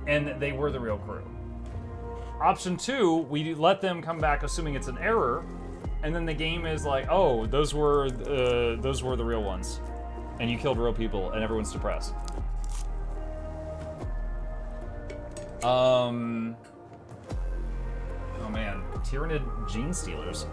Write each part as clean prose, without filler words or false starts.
and they were the real crew. Option 2, we let them come back assuming it's an error, and then the game is like, oh, those were the real ones, and you killed real people, and everyone's depressed. Oh man, Tyrannid Gene Stealers.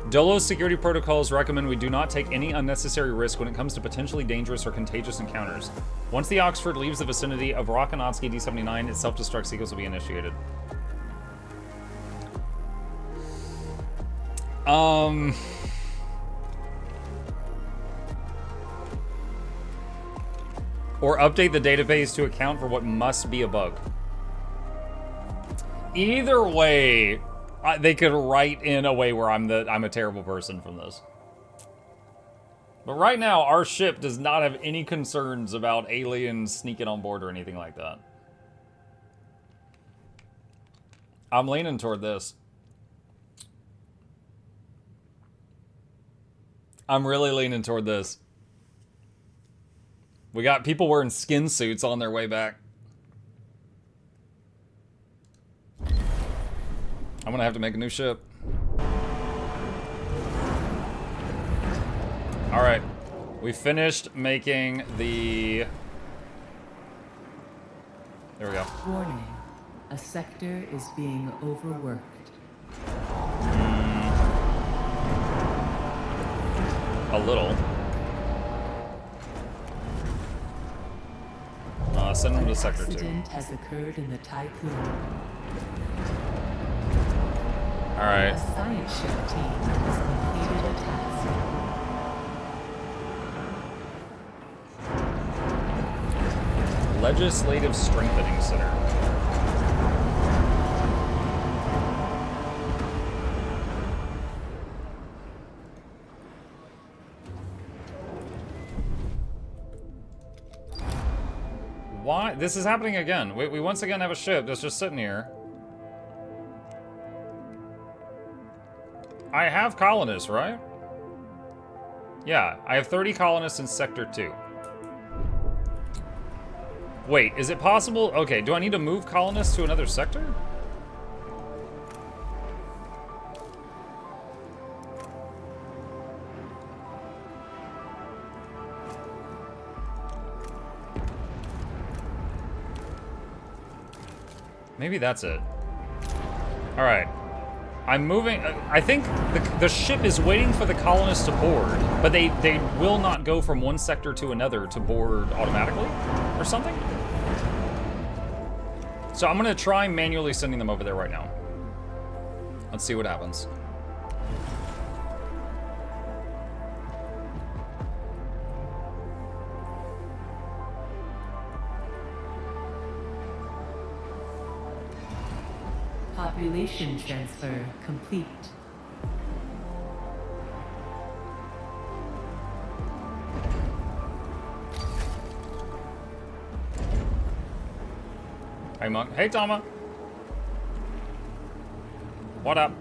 Dolo's security protocols recommend we do not take any unnecessary risk when it comes to potentially dangerous or contagious encounters. Once the Oxford leaves the vicinity of Rakanotsky D-79, its self-destruct sequence will be initiated. Or update the database to account for what must be a bug. Either way, they could write in a way where I'm a terrible person from this. But right now, our ship does not have any concerns about aliens sneaking on board or anything like that. I'm leaning toward this. I'm really leaning toward this. We got people wearing skin suits on their way back. I'm gonna have to make a new ship. All right, we finished making the... There we go. Warning, a sector is being overworked. A little. Send them to Sector 2. Accident has occurred in the Typhoon. Alright. A science ship team has completed a task. Legislative Strengthening Center. Why? This is happening again. We once again have a ship that's just sitting here. I have colonists, right? Yeah, I have 30 colonists in Sector 2. Wait, is it possible? Okay, do I need to move colonists to another sector? Maybe that's it. All right. I'm moving. I think the ship is waiting for the colonists to board, but they will not go from one sector to another to board automatically or something. So I'm going to try manually sending them over there right now. Let's see what happens. Population transfer complete. Hey, Monk. Hey, Tama. What up?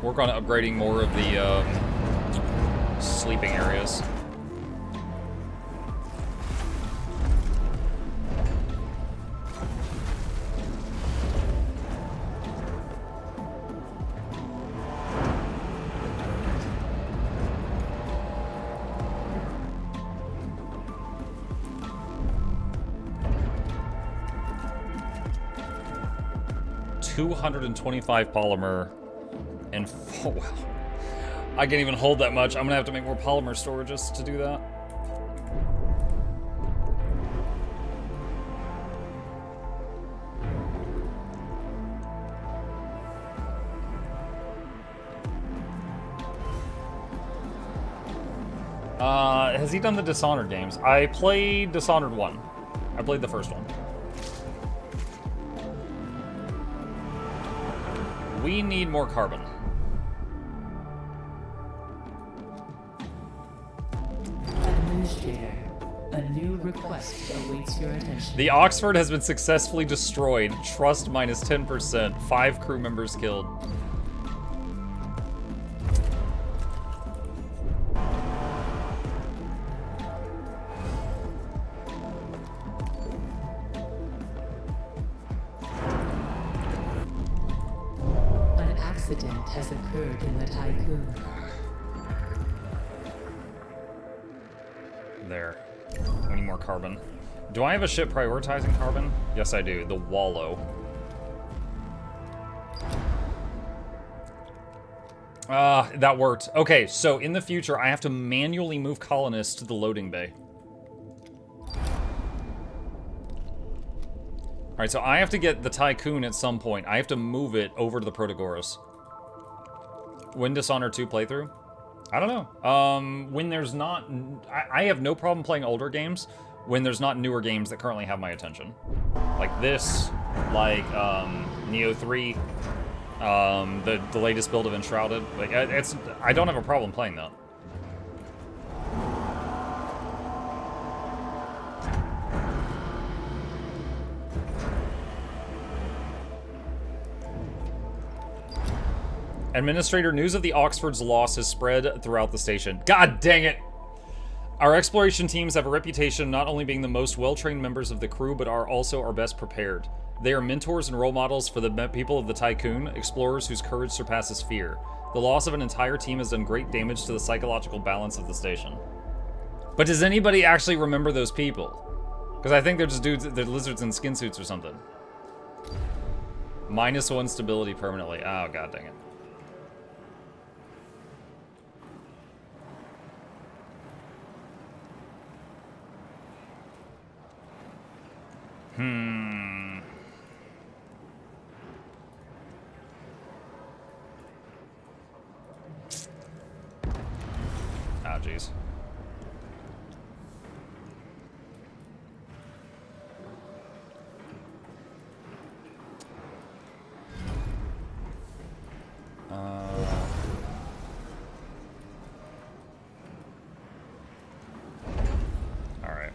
Work on upgrading more of the sleeping areas. $225 polymer. And, oh well, I can't even hold that much. I'm gonna have to make more polymer storages to do that. Has he done the Dishonored games? I played Dishonored 1. I played the first one. We need more carbon. Administrator, A new request awaits your attention. The Oxford has been successfully destroyed. Trust minus 10%. 5 crew members killed. An accident has occurred in the Tycoon. There. We need more carbon. Do I have a ship prioritizing carbon? Yes, I do. The Wallow. That worked. Okay, so in the future, I have to manually move colonists to the loading bay. Alright, so I have to get the Tycoon at some point. I have to move it over to the Protagoras. When Dishonored 2 playthrough? I don't know. When there's not... I have no problem playing older games when there's not newer games that currently have my attention. Like this, like Neo 3, the latest build of Enshrouded. Like, I don't have a problem playing that. Administrator, news of the Oxford's loss has spread throughout the station. God dang it! Our exploration teams have a reputation not only being the most well-trained members of the crew, but are also our best prepared. They are mentors and role models for the people of the Tycoon, explorers whose courage surpasses fear. The loss of an entire team has done great damage to the psychological balance of the station. But does anybody actually remember those people? Because I think they're just dudes, they're lizards in skin suits or something. -1 stability permanently. Oh, god dang it. Oh, jeez. All right.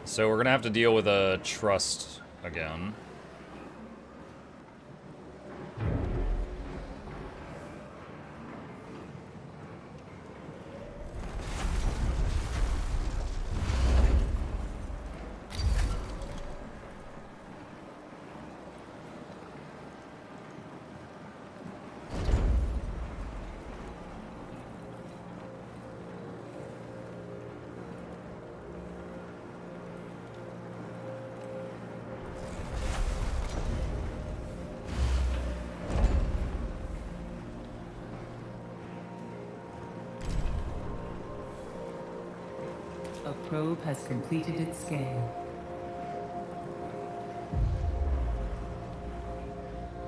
So we're gonna have to deal with a trust again. A probe has completed its scan.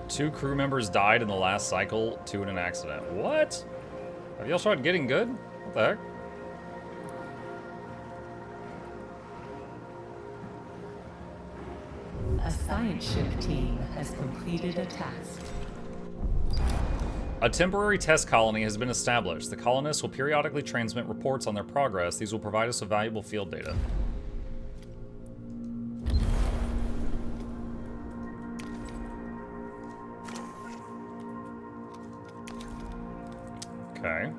2 crew members died in the last cycle, 2 in an accident. What? Have y'all started getting good? What the heck? A science ship team has completed a task. A temporary test colony has been established. The colonists will periodically transmit reports on their progress. These will provide us with valuable field data. Okay.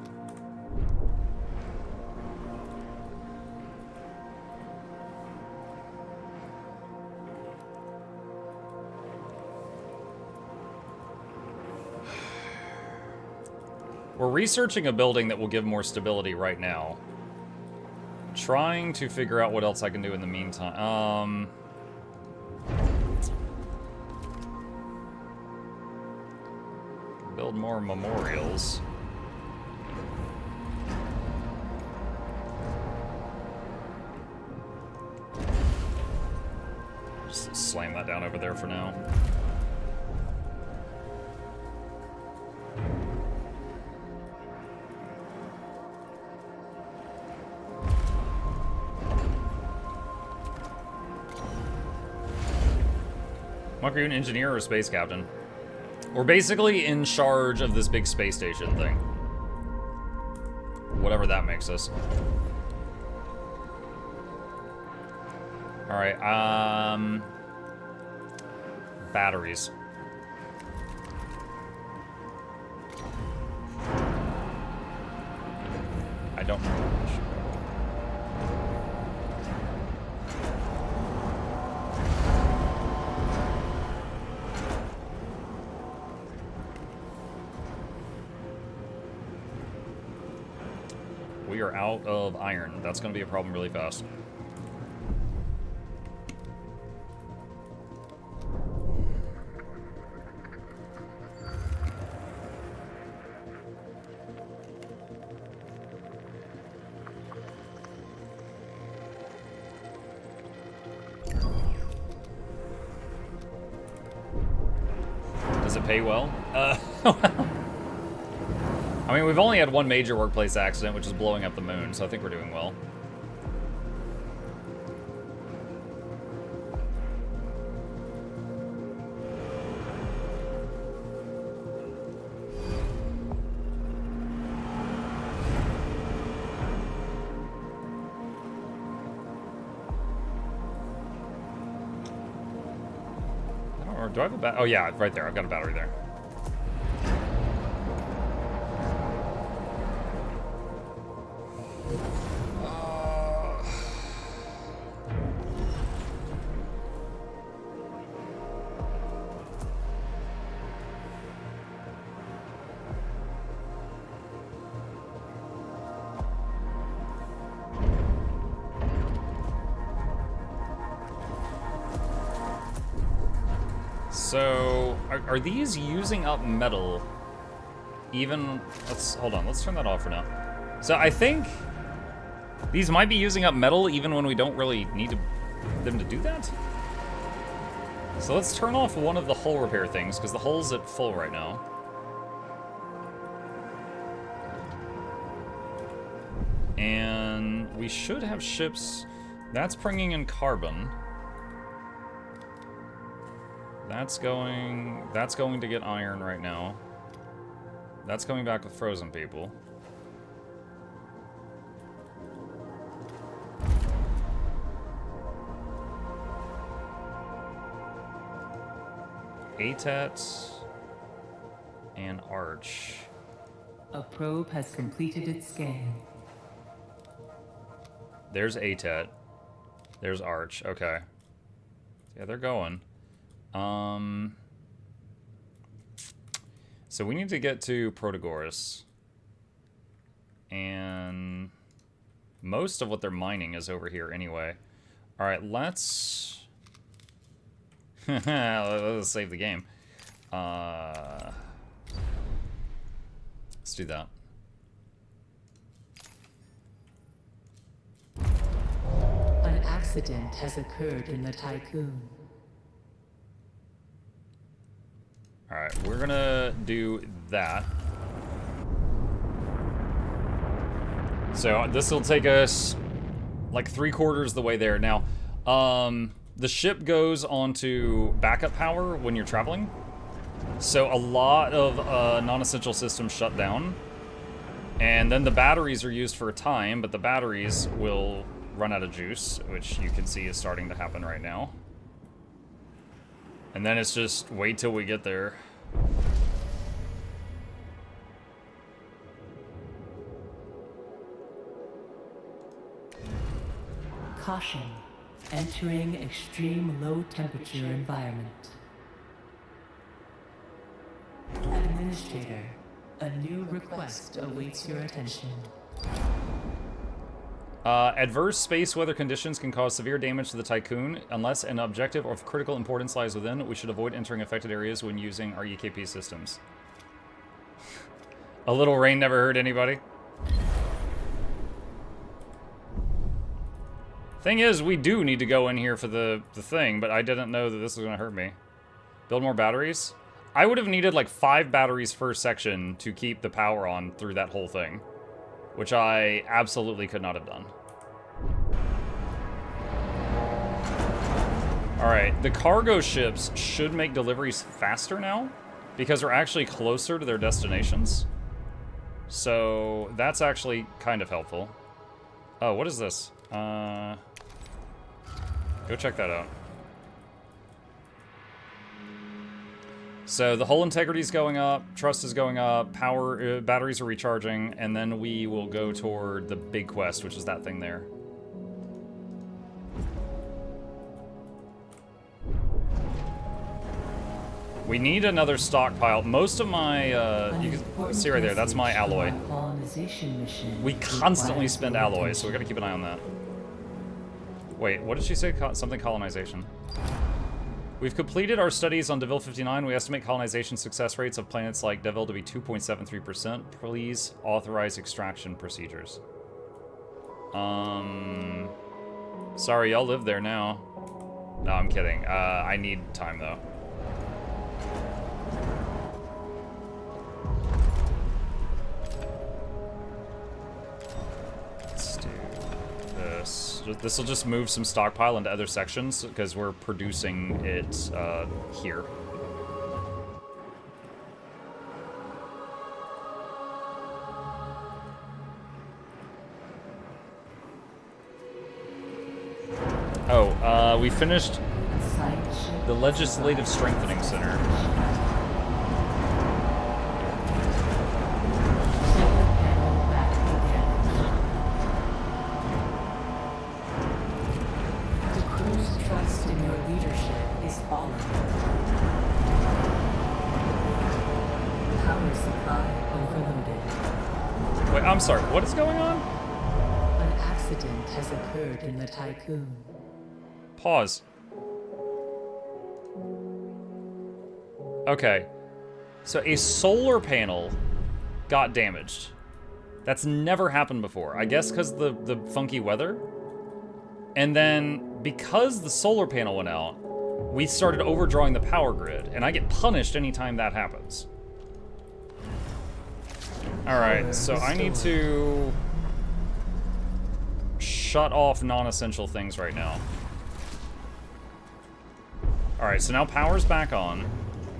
We're researching a building that will give more stability right now. Trying to figure out what else I can do in the meantime. Build more memorials. Just slam that down over there for now. Monk, are you an engineer or a space captain? We're basically in charge of this big space station thing. Whatever that makes us. Alright, batteries. I don't know. We are out of iron. That's going to be a problem really fast. Does it pay well? I mean, we've only had one major workplace accident, which is blowing up the moon, so I think we're doing well. I don't know, do I have a battery? Oh yeah, right there. I've got a battery there. So, are these using up metal? Even, hold on, let's turn that off for now. So I think these might be using up metal even when we don't really need them to do that. So let's turn off one of the hull repair things, because the hull's at full right now. And we should have ships. That's bringing in carbon. That's going to get iron right now. That's coming back with frozen people. ATET and Arch. A probe has completed its scan. There's ATET. There's Arch. Okay. Yeah, they're going. So we need to get to Protagoras. And most of what they're mining is over here anyway. Alright, let's save the game. Let's do that. An accident has occurred in the Tycoon. Alright, we're gonna do that. So this will take us like 3/4 the way there. Now, the ship goes onto backup power when you're traveling. So a lot of non-essential systems shut down. And then the batteries are used for a time, but the batteries will run out of juice, which you can see is starting to happen right now. And then it's just wait till we get there. Caution. Entering extreme low temperature environment. Administrator, a new request awaits your attention. Adverse space weather conditions can cause severe damage to the Tycoon. Unless an objective of critical importance lies within, we should avoid entering affected areas when using our EKP systems. A little rain never hurt anybody. Thing is, we do need to go in here for the thing, but I didn't know that this was going to hurt me. Build more batteries? I would have needed like 5 batteries per section to keep the power on through that whole thing. Which I absolutely could not have done. Alright, the cargo ships should make deliveries faster now, because we're actually closer to their destinations. So that's actually kind of helpful. Oh, what is this? Go check that out. So the hull integrity is going up, trust is going up, power batteries are recharging, and then we will go toward the big quest, which is that thing there. We need another stockpile. Most of my, you can see right there, that's my alloy. We constantly spend alloy, so we gotta keep an eye on that. Wait, what did she say? Something colonization. We've completed our studies on Deville 59. We estimate colonization success rates of planets like Deville to be 2.73%. Please authorize extraction procedures. Sorry, y'all live there now. No, I'm kidding. I need time, though. Let's do this. This will just move some stockpile into other sections because we're producing it here. Oh, we finished the Legislative Strengthening Center. Wait, I'm sorry, what is going on? An accident has occurred in the Tycoon. Pause. Okay. So a solar panel got damaged. That's never happened before. I guess because the funky weather. And then because the solar panel went out, we started overdrawing the power grid, and I get punished anytime that happens. Alright, so I need to shut off non-essential things right now. Alright, so now power's back on.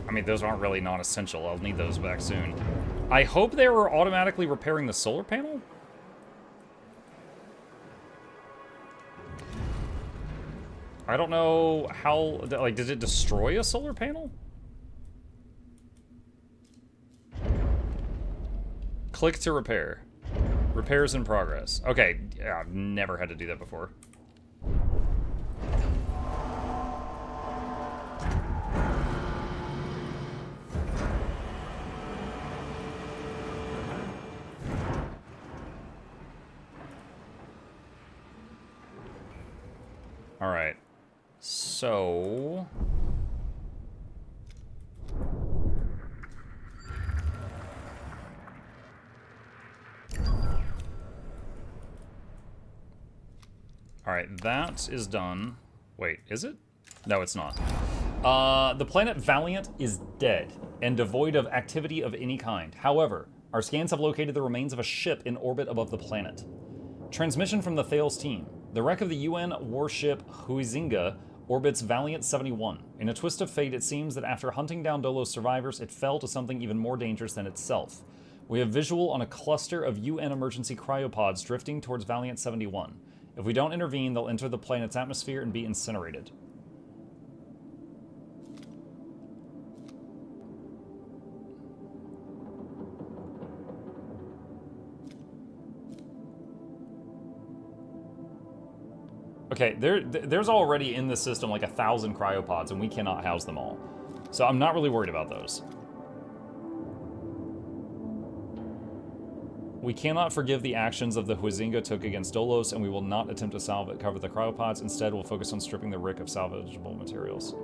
I mean, those aren't really non-essential. I'll need those back soon. I hope they were automatically repairing the solar panel? I don't know how... Like, did it destroy a solar panel? Click to repair. Repairs in progress. Okay, yeah, I've never had to do that before. All right. So... Alright, that is done. Wait, is it? No, it's not. The planet Valiant is dead and devoid of activity of any kind. However, our scans have located the remains of a ship in orbit above the planet. Transmission from the Thales team. The wreck of the UN warship Huizinga orbits Valiant 71. In a twist of fate, it seems that after hunting down Dolo's survivors, it fell to something even more dangerous than itself. We have visual on a cluster of UN emergency cryopods drifting towards Valiant 71. If we don't intervene, they'll enter the planet's atmosphere and be incinerated. Okay, there's already in the system like 1,000 cryopods, and we cannot house them all. So I'm not really worried about those. We cannot forgive the actions of the Huizinga took against Dolos, and we will not attempt to cover the cryopods. Instead, we'll focus on stripping the wreck of salvageable materials.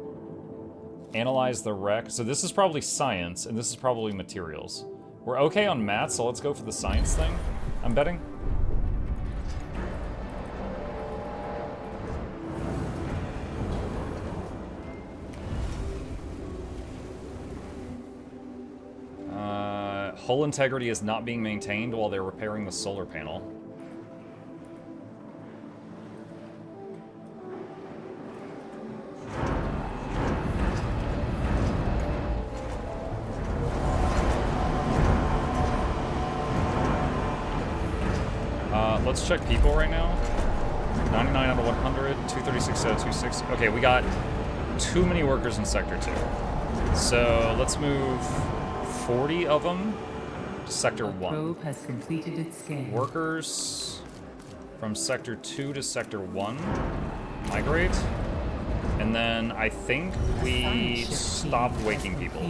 Analyze the wreck. So this is probably science, and this is probably materials. We're okay on math, so let's go for the science thing, I'm betting. Hull integrity is not being maintained while they're repairing the solar panel. let's check people right now. 99 out of 100, 236 out of 260. Okay, we got too many workers in Sector 2. So let's move 40 of them to Sector 1. Probe has completed its scan. Workers from Sector 2 to Sector 1 migrate. And then I think we stopped waking people.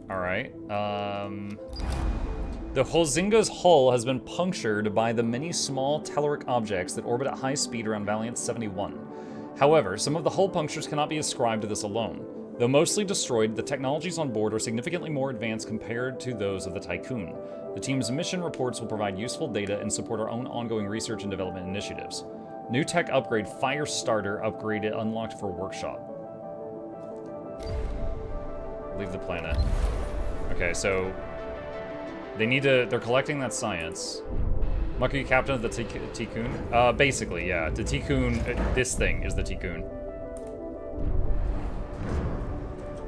Alright. The Huizinga's hull has been punctured by the many small telluric objects that orbit at high speed around Valiant 71. However, some of the hull punctures cannot be ascribed to this alone. Though mostly destroyed, the technologies on board are significantly more advanced compared to those of the Tycoon. The team's mission reports will provide useful data and support our own ongoing research and development initiatives. New tech upgrade Fire Starter upgraded unlocked for Workshop. Leave the planet. Okay, so they're collecting that science. Muck, are you captain of the Tycoon? Basically, yeah. The Tycoon, this thing is the Tycoon.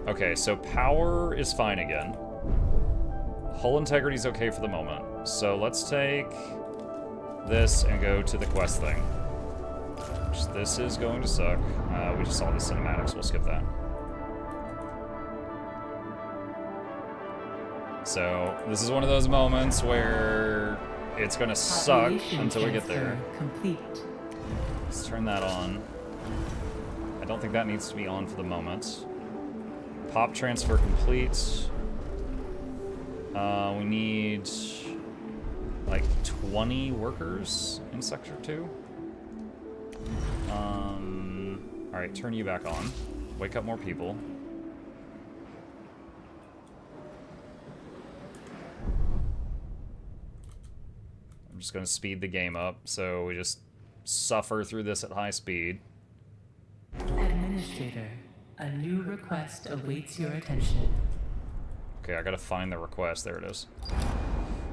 Okay, so power is fine again. Hull integrity is okay for the moment. So let's take this and go to the quest thing. This is going to suck. We just saw the cinematics, we'll skip that. So, this is one of those moments where it's gonna suck until we get there. Complete. Let's turn that on. I don't think that needs to be on for the moment. Pop transfer complete. We need like 20 workers in Sector 2. Alright, turn you back on. Wake up more people. I'm just gonna speed the game up, so we just suffer through this at high speed. Administrator, a new request awaits your attention. Okay, I gotta find the request. There it is.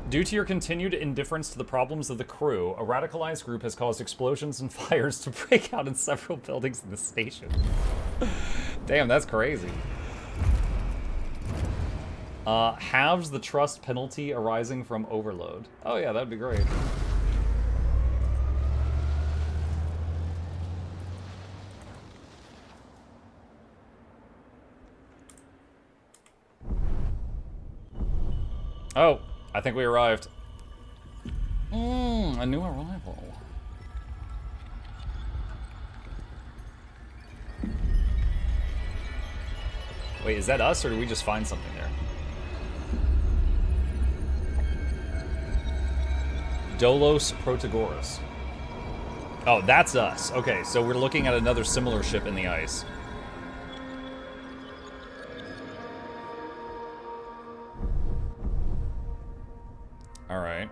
Due to your continued indifference to the problems of the crew, a radicalized group has caused explosions and fires to break out in several buildings in the station. Damn, that's crazy. Halves the trust penalty arising from overload. Oh yeah, that'd be great. Oh, I think we arrived. A new arrival. Wait, is that us, or did we just find something there? Dolos Protagoras. Oh, that's us. Okay, so we're looking at another similar ship in the ice. Alright.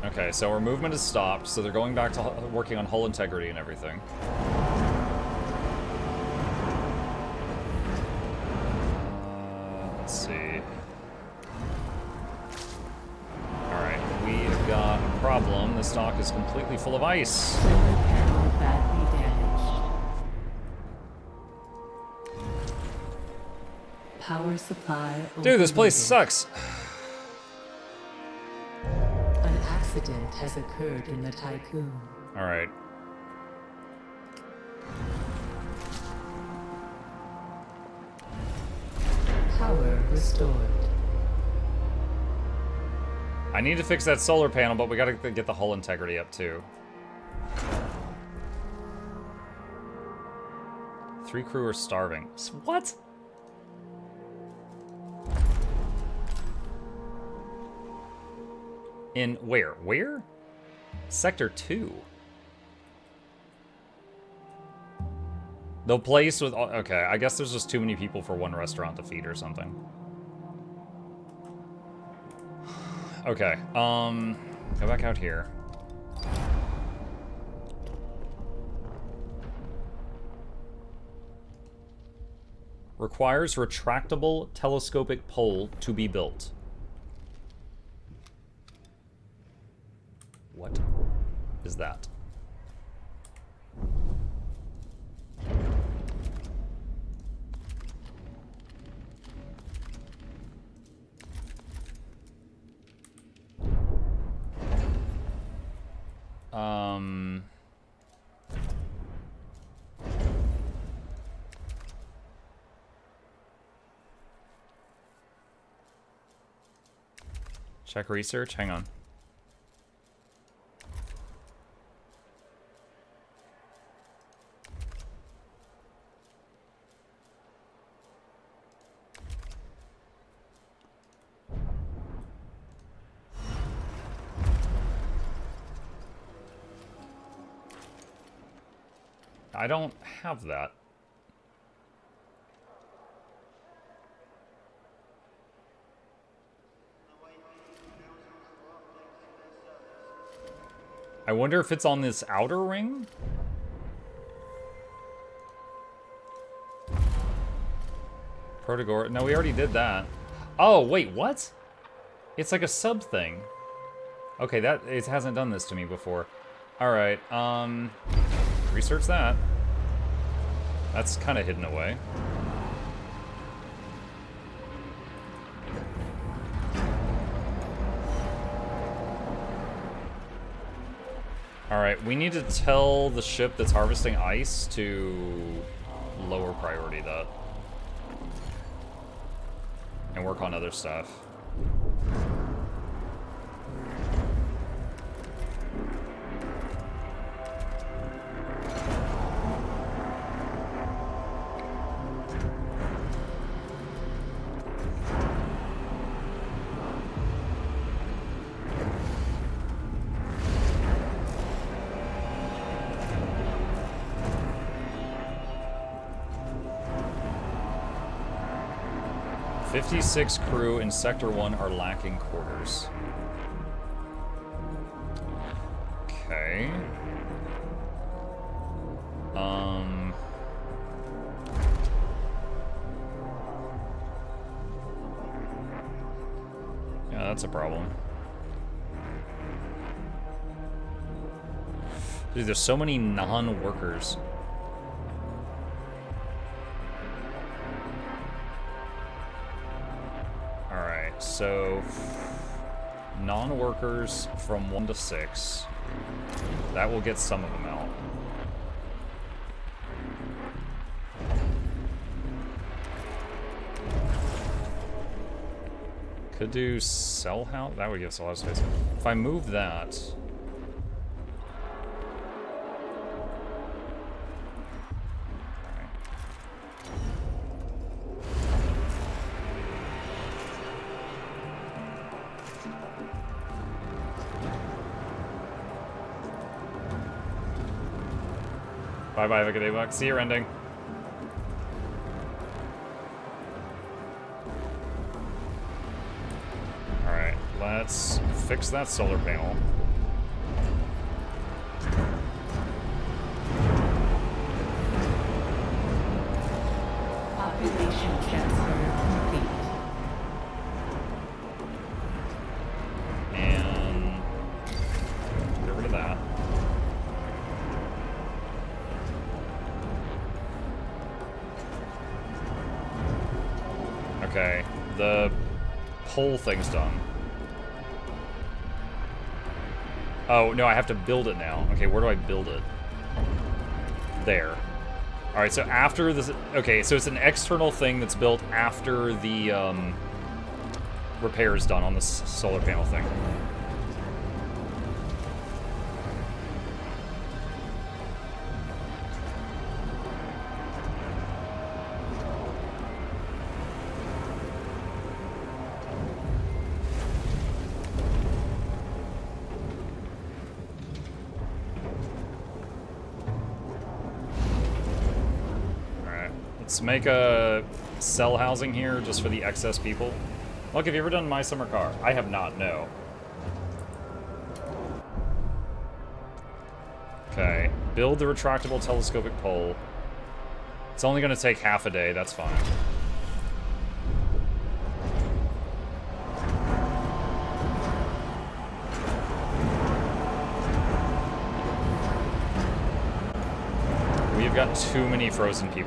Okay, so our movement is stopped, so they're going back to working on hull integrity and everything. Let's see. Alright, we have got a problem. This dock is completely full of ice. Solar panel badly damaged. Power supply. Dude, this place sucks. An accident has occurred in the Tycoon. Alright. Power restored. I need to fix that solar panel, but we gotta get the hull integrity up too. 3 crew are starving. What? In where? Where? Sector 2. The place with... Okay, I guess there's just too many people for one restaurant to feed or something. Okay, go back out here. Requires retractable telescopic pole to be built. What is that? Check research. Hang on. I don't have that. I wonder if it's on this outer ring? Protagor. No, we already did that. Oh, wait, what? It's like a sub thing. Okay, that it hasn't done this to me before. Alright, research that. That's kind of hidden away. Alright, we need to tell the ship that's harvesting ice to lower priority that. And work on other stuff. "56 crew in Sector 1 are lacking quarters." Okay. Yeah, that's a problem. Dude, there's so many non-workers. So, non-workers from 1 to 6. That will get some of them out. Could do cell house. That would give us a lot of space. If I move that... Bye-bye, have a good day, Buck. See your ending. Alright, let's fix that solar panel. Population transfer complete. And get rid of that. Okay, the pole thing's done. Oh, no, I have to build it now. Okay, where do I build it? There. Alright, so after this... Okay, so it's an external thing that's built after the repair is done on this solar panel thing. Let's make a cell housing here just for the excess people. Look, have you ever done My Summer Car? I have not, no. Okay, build the retractable telescopic pole. It's only going to take half a day, that's fine. We've got too many frozen people.